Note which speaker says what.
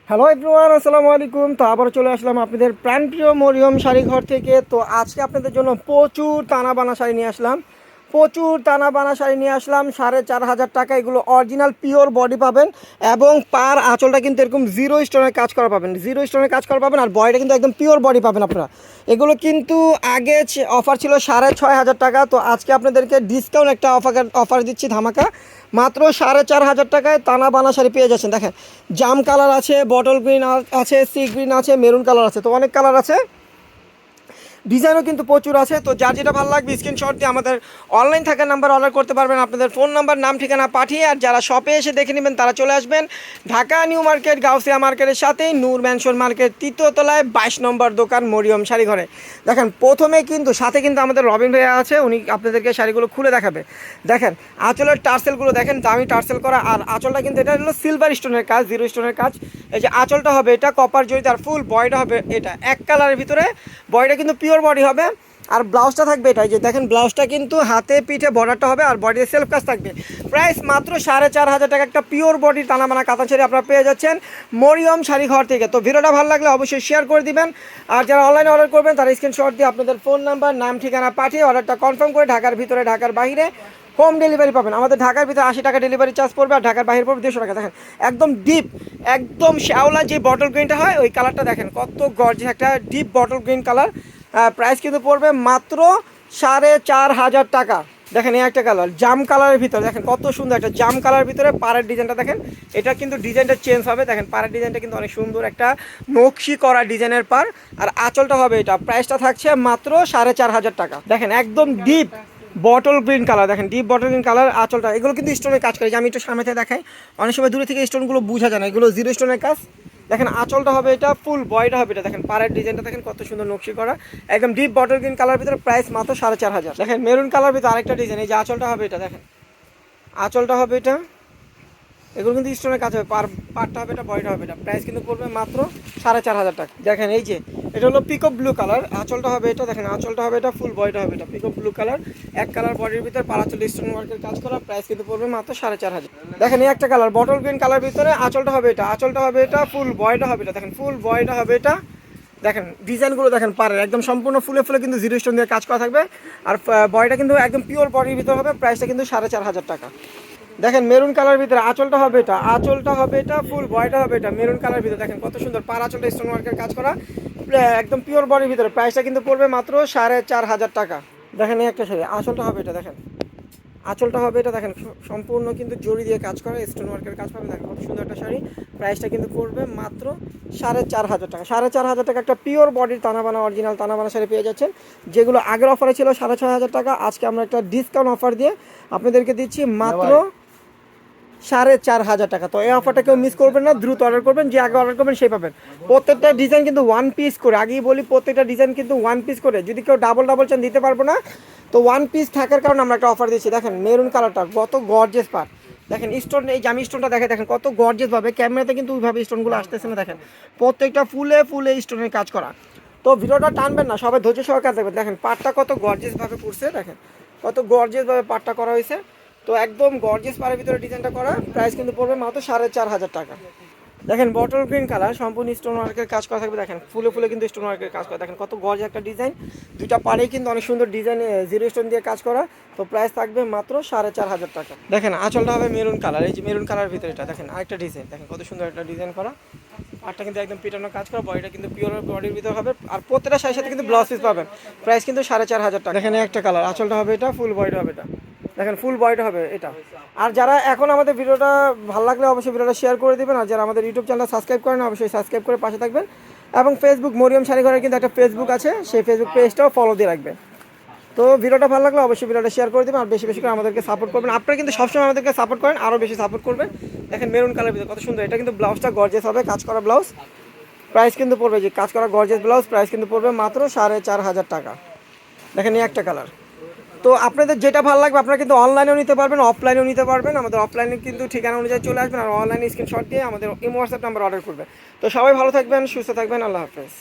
Speaker 1: Hello everyone, আসসালামু আলাইকুম। তো আবার চলে আসলাম আপনাদের প্রাণপ্রিয় মরিয়ম শাড়ি ঘর থেকে। তো আজকে আপনাদের জন্য প্রচুর টানা বানা শাড়ি নিয়ে আসলাম, 4,500 টাকা। এগুলো অরিজিনাল পিওর বডি পাবেন এবং পার আঁচলটা কিন্তু এরকম জিরো স্টোনের কাজ করা পাবেন, আর বডিটা কিন্তু একদম পিওর বডি পাবেন আপনারা। এগুলো কিন্তু আগে অফার ছিল 6,500 টাকা, তো আজকে আপনাদেরকে ডিসকাউন্ট একটা অফার দিচ্ছি ধামাকা। মাত্র 4,500 টাকায় টানা বানা শাড়ি পেয়ে যাচ্ছেন। দেখেন, জাম কালার আছে, বটল গ্রিন আছে, সি গ্রিন আছে, মেরুন কালার আছে, তো অনেক কালার আছে, ডিজাইনও কিন্তু প্রচুর আছে। তো যার যেটা ভালো লাগবে স্ক্রিনশট দিয়ে আমাদের অনলাইন থাকা নাম্বার অর্ডার করতে পারবেন, আপনাদের ফোন নাম্বার, নাম, ঠিকানা পাঠিয়ে। আর যারা শপে এসে দেখে নেবেন তারা চলে আসবেন ঢাকা নিউ মার্কেট, গাউসিয়া মার্কেটের সাথেই নূর ম্যানশন মার্কেট, 3য় তলায় 22 নম্বর দোকান, মরিয়ম শাড়ি ঘরে। দেখেন, প্রথমে কিন্তু সাথে কিন্তু আমাদের রবিন ভাইয়া আছে, উনি আপনাদেরকে শাড়িগুলো খুলে দেখাবে। দেখেন আঁচলের টার্সেলগুলো দেখেন, দামি টার্সেল করা। আর আঁচলটা কিন্তু এটা হলো সিলভার স্টোনের কাজ, জিরো স্টোনের কাজ। এই যে আঁচলটা হবে এটা কপার জড়িত, আর ফুল বডিটা হবে এটা এক কালারের ভিতরে। বডিটা কিন্তু পিওর বডি হবে। আর ব্লাউজটা থাকবে এটা, যে দেখেন ব্লাউজটা কিন্তু হাতে পিঠে বর্ডারটা হবে, আর বডিতে সেলফ কাজ থাকবে। প্রাইস মাত্র 4,500 টাকা। একটা পিওর বডির টানামানা কাতান শাড়ি আপনারা পেয়ে যাচ্ছেন মরিয়ম শাড়ি ঘর থেকে। তো ভিডিওটা ভালো লাগলে অবশ্যই শেয়ার করে দিবেন। আর যারা অনলাইনে অর্ডার করবেন তারা স্ক্রিনশট দিয়ে আপনাদের ফোন নাম্বার, নাম, ঠিকানা পাঠিয়ে অর্ডারটা কনফার্ম করে ঢাকার ভিতরে, ঢাকার বাইরে হোম ডেলিভারি পাবেন। আমাদের ঢাকার ভিতরে 80 টাকা ডেলিভারি চার্জ পড়বে, আর ঢাকার বাইরে পড়বে 150 টাকা। দেখেন একদম ডিপ, একদম শ্যাওলা যে বটল গ্রিনটা হয় ওই কালারটা দেখেন কত গর্জিয়াস, একটা deep bottle green colour. Price কিন্তু পড়বে মাত্র 4,500 টাকা। দেখেন এই একটা কালার জাম কালারের ভিতরে, দেখেন কত সুন্দর একটা জাম কালারের ভিতরে পাড়ের ডিজাইনটা দেখেন। এটা কিন্তু ডিজাইনটা চেঞ্জ হবে, দেখেন পাড়ের ডিজাইনটা কিন্তু অনেক সুন্দর, একটা নকশি করা ডিজাইনের পার। আর আঁচলটা হবে এটা, প্রাইসটা থাকছে মাত্র 4,500 টাকা। দেখেন একদম ডিপ বটল গ্রিন কালার, দেখেন ডিপ বটল গ্রিন কালার আঁচলটা। এগুলো কিন্তু স্টোনের কাজ করে, যে আমি একটু সামনে থেকে দেখাই, অনেক সময় দূরে থেকে স্টোনগুলো বোঝা যায় না, এগুলো জিরো স্টোনের কাজ। দেখেন আঁচলটা হবে এটা, ফুল বয়টা হবে এটা। দেখেন পাড়ের ডিজাইনটা দেখেন কত সুন্দর নকশি করা, একদম ডিপ বটল গ্রিন কালার ভিতরে। প্রাইস মাত্র 4,500। দেখেন মেরুন কালার ভিতরে আরেকটা ডিজাইন, এই যে আঁচলটা হবে এটা, দেখেন আঁচলটা হবে এটা। এগুলো কিন্তু স্টোনের কাজ হবে, পার্টটা হবে এটা, বডিটা হবে এটা। প্রাইস কিন্তু পড়বে মাত্র 4,500 টাকা। দেখেন এই যে এটা হলো পিকক ব্লু কালার, আঁচলটা হবে এটা। দেখেন আঁচলটা হবে এটা, ফুল বডিটা হবে এটা, পিকক ব্লু কালার, এক কালার বডির ভিতরে পাড়াচল স্টোন ওয়ার্কের কাজ করা। প্রাইস কিন্তু পড়বে মাত্র 4,500। দেখেন এই একটা কালার বটল গ্রিন কালার ভিতরে, আঁচলটা হবে এটা, আঁচলটা হবে এটা, ফুল বডিটা হবে এটা। দেখেন ফুল বডিটা হবে এটা। দেখেন ডিজাইনগুলো দেখেন পারে একদম সম্পূর্ণ ফুলে ফুলে কিন্তু জিরো স্টোন দিয়ে কাজ করা থাকবে। আর বডিটা কিন্তু একদম পিওর বডির ভিতরে হবে। প্রাইসটা কিন্তু 4,500 টাকা। দেখেন মেরুন কালার ভিতরে আঁচলটা হবে এটা, আঁচলটা হবে এটা, ফুল বডিটা হবে এটা, মেরুন কালার ভিতরে। দেখেন কত সুন্দর পার আঁচলটা স্টোন ওয়ার্কের কাজ করা, একদম পিওর বডির ভিতরে। প্রাইসটা কিন্তু পড়বে মাত্র 4,500 টাকা। দেখেন এই একটা শাড়ি, আঁচলটা হবে এটা, দেখেন আঁচলটা হবে এটা। দেখেন সম্পূর্ণ কিন্তু জড়ি দিয়ে কাজ করা, স্টোন ওয়ার্কের কাজ পাবে। দেখেন কত সুন্দর একটা শাড়ি। প্রাইসটা কিন্তু পড়বে মাত্র 4,500 টাকা। 4,500 টাকা একটা পিওর বডির তানাবানা অরিজিনাল তানাবানা শাড়ি পেয়ে যাচ্ছেন, যেগুলো আগের অফারে ছিল 6,500 টাকা। আজকে আমরা একটা ডিসকাউন্ট অফার দিয়ে আপনাদেরকে দিচ্ছি মাত্র 4,500 টাকা। তো এই অফারটা কেউ মিস করবেন না, দ্রুত অর্ডার করবেন, যে আগে অর্ডার করবেন সেই পাবেন। প্রত্যেকটা ডিজাইন কিন্তু ওয়ান পিস করে, আগেই বলি প্রত্যেকটা ডিজাইন কিন্তু ওয়ান পিস করে। যদি কেউ ডাবল ডাবল চান দিতে পারবো না, তো ওয়ান পিস থাকার কারণে আমরা একটা অফার দিচ্ছি। দেখেন মেরুন কালারটা কত গর্জিয়াস পার। দেখেন স্টোন, এই জামি স্টোনটা দেখে, দেখেন কত গর্জিয়াস ভাবে, ক্যামেরাতে কিন্তু ওইভাবে স্টোনগুলো আসতেছে না। দেখেন প্রত্যেকটা ফুলে ফুলে স্টোনের কাজ করা। তো ভিডিওটা টানবেন না, সবাই ধৈর্য সহকারে দেখবেন। দেখেন পাটটা কত গর্জিয়াস ভাবে পড়ছে, দেখেন কত গর্জিয়াস ভাবে পাটটা করা হয়েছে। তো একদম গর্জিয়াস পাড়ের ভিতরে ডিজাইনটা করা। প্রাইস কিন্তু পড়বে মাত্র 4,500 টাকা। দেখেন বটল গ্রিন কালার, সম্পূর্ণ স্টোন ওয়ার্কের কাজ করা থাকবে। দেখেন ফুলে ফুলে কিন্তু স্টোন ওয়ার্কের কাজ করা, দেখেন কত গর্জিয়াস একটা ডিজাইন। দুইটা পাড়েই কিন্তু অনেক সুন্দর ডিজাইন, জিরো স্টোন দিয়ে কাজ করা। তো প্রাইস থাকবে মাত্র 4,500 টাকা। দেখেন আঁচলটা হবে মেরুন কালার, এই যে মেরুন কালার ভিতরে এটা। দেখেন আরেকটা ডিজাইন, দেখেন কত সুন্দর একটা ডিজাইন করা। পাটটা কিন্তু একদম পিটানো কাজ করা, বডিটা কিন্তু পিওর বডির ভিতরে হবে। আর প্রত্যেকটা শাড়ির সাথে কিন্তু ব্লাউজ পিস পাবেন। প্রাইস কিন্তু 4,500 টাকা। দেখেন একটা কালার, আঁচলটা হবে এটা, ফুল বডিটা হবে এটা। দেখেন ফুল বডিটা হবে এটা। আর যারা এখন আমাদের ভিডিওটা ভালো লাগলে অবশ্যই ভিডিওটা শেয়ার করে দিবেন। আর যারা আমাদের ইউটিউব চ্যানেল সাবস্ক্রাইব করেন অবশ্যই সাবস্ক্রাইব করে পাশে থাকবেন। এবং ফেসবুক মরিয়ম শাড়ি ঘরের কিন্তু একটা ফেসবুক আছে, সেই ফেসবুক পেজটাও ফলো দিয়ে রাখবেন। তো ভিডিওটা ভালো লাগলে অবশ্যই ভিডিওটা শেয়ার করে দেবেন, আর বেশি বেশি করে আমাদেরকে সাপোর্ট করবেন। আপনারা কিন্তু সবসময় আমাদেরকে সাপোর্ট করেন, আরও বেশি সাপোর্ট করবেন। দেখেন মেরুন কালার ভিতরে কত সুন্দর, এটা কিন্তু ব্লাউজটা গর্জিয়াস হবে, কাজ করা ব্লাউজ। প্রাইস কিন্তু পড়বে, যে কাজ করা গর্জিয়াস ব্লাউজ, প্রাইস কিন্তু পড়বে মাত্র 4,500 টাকা। দেখেন এই একটা কালার। তো আপনাদের যেটা ভালো লাগবে আপনারা কিন্তু অনলাইনেও নিতে পারবেন, অফলাইনেও নিতে পারবেন। আমাদের অফলাইনে কিন্তু ঠিকানা অনুযায়ী চলে আসবেন, আর অনলাইনে স্ক্রিনশট দিয়ে আমাদের ইমো হোয়াটসঅ্যাপ নাম্বার অর্ডার করবেন। তো সবাই ভালো থাকবেন, সুস্থ থাকবেন, আল্লাহ হাফেজ।